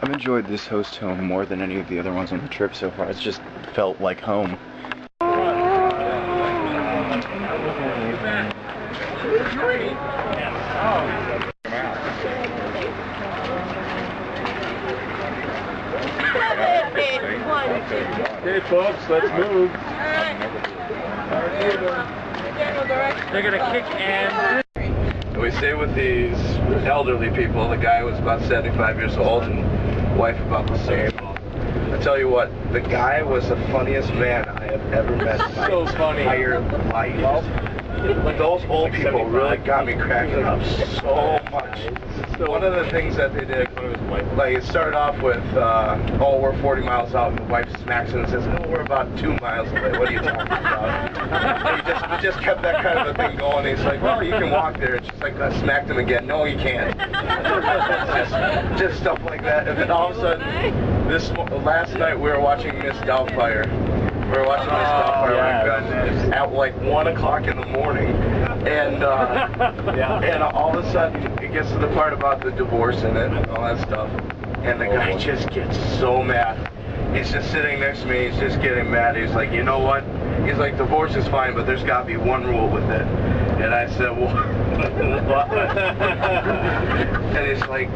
I've enjoyed this host home more than any of the other ones on the trip so far. It's just felt like home. Okay, folks, let's move. They're gonna kick and. We stay with these elderly people. The guy was about 75 years old and wife about the same. I tell you what, the guy was the funniest man I have ever met in my entire life. Those old people really got me cracking up so much. One of the things that they did, like it started off with, oh, we're 40 miles out, and the wife smacks him and says, no, we're about 2 miles away. What are you talking about? And he just kept that kind of a thing going. He's like, well, you can walk there. And she's like, I smacked him again. No, you can't. just stuff like that. And then all of a sudden, last night we were watching Miss Doubtfire. We were watching Miss Doubtfire at like 1 o'clock in the morning, and and all of a sudden it gets to the part about the divorce in it and all that stuff, and the guy just gets so mad. He's just sitting next to me. He's just getting mad. He's like, you know what? He's like, divorce is fine, but there's got to be one rule with it. And I said, well, what? And he's like,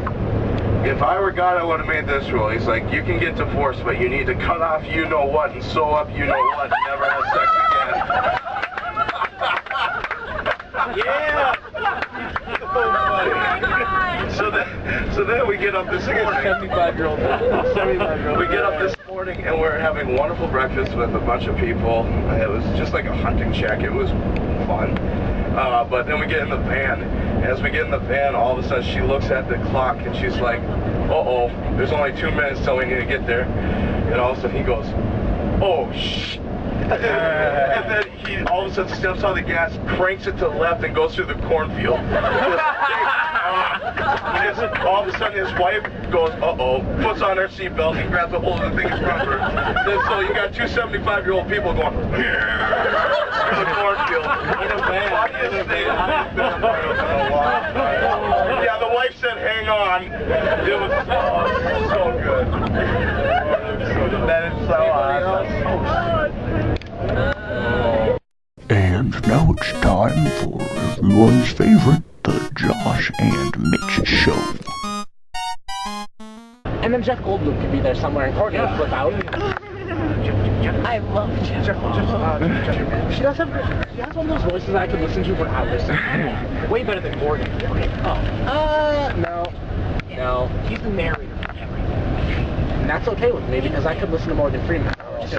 if I were God, I would have made this rule. He's like, you can get divorced, but you need to cut off you know what and sew up you know what and never have sex again. Yeah! So then we get up this morning. 75-year-old. We get up this morning and we're having wonderful breakfast with a bunch of people. It was just like a hunting shack. It was fun. But then we get in the van. As we get in the van, all of a sudden she looks at the clock and she's like, uh-oh, there's only 2 minutes till we need to get there. And all of a sudden he goes, oh, shh. And then he all of a sudden steps on the gas, cranks it to the left, and goes through the cornfield. All of a sudden his wife goes, uh-oh, puts on her seatbelt and grabs a hold of the thing in front of her. And so you got two 75-year-old people going, through the cornfield. Yeah, the wife said, hang on. It was so good. That is so awesome. And now it's time for everyone's favorite, the Josh and Mitch Show. And then Jeff Goldblum could be there somewhere and Courtney would flip out. I love Jeff. She has one of those voices I could listen to for hours. Way better than Morgan. No. He's the narrator for everything. And that's okay with me because I could listen to Morgan Freeman for hours.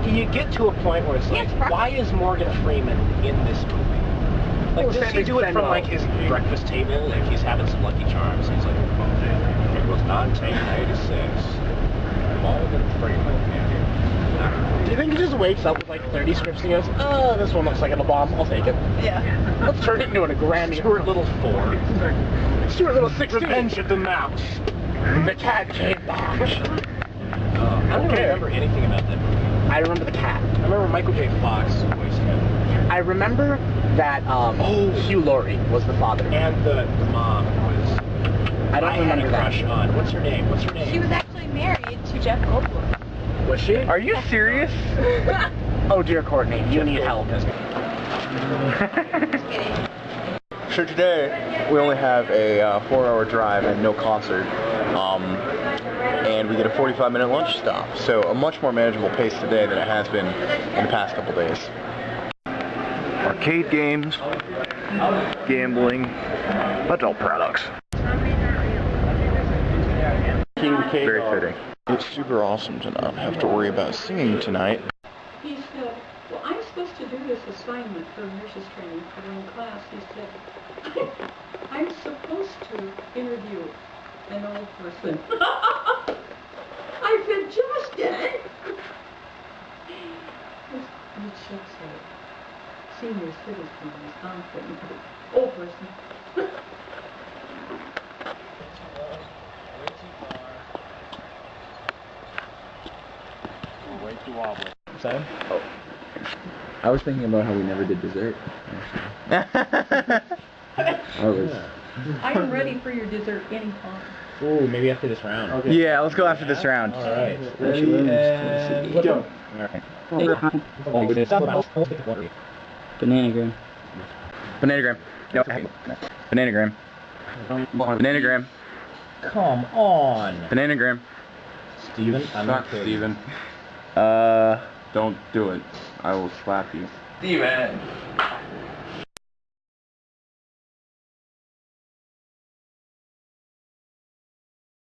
You get to a point where it's like, why is Morgan Freeman in this movie? Like, does he do it from like his breakfast table? Like he's having some Lucky Charms. He's like, it was 1986. Morgan Freeman. Do you think he just wakes up with like 30 scripts and goes, oh, this one looks like a bomb, I'll take it. Yeah. Let's turn it into a Grammy. Stuart Little 4. Stuart Little 16. Revenge of the Mouse. The cat came back. I don't remember anything about that movie. I remember the cat. I remember Michael J. Fox voiced him. I remember that Hugh Laurie was the father. And the mom was... I don't remember that. Crush on. What's her name? She was actually married to Jeff Goldblum. Was she? Are you serious? Oh dear Courtney, you need help. So today, we only have a 4-hour drive and no concert. And we get a 45-minute lunch stop. So a much more manageable pace today than it has been in the past couple days. Arcade games, gambling, adult products. Very fitting. It's super awesome to not have to worry about singing tonight. He said, well, I'm supposed to do this assignment for nurses training for in class. He said, I'm supposed to interview an old person. I said, Justin! You should say, senior citizen in Wisconsin, old person. Way too wobbly. Sam? Oh. I was thinking about how we never did dessert. I'm ready for your dessert anytime. Ooh, maybe after this round. Okay. Yeah, let's go after this round. All right. Ready and go. All right. Bananagram. Bananagram. Yep. Bananagram. Bananagram. Come on. Bananagram. Steven, I'm not Fuck, kidding. Steven. Don't do it. I will slap you. Steven.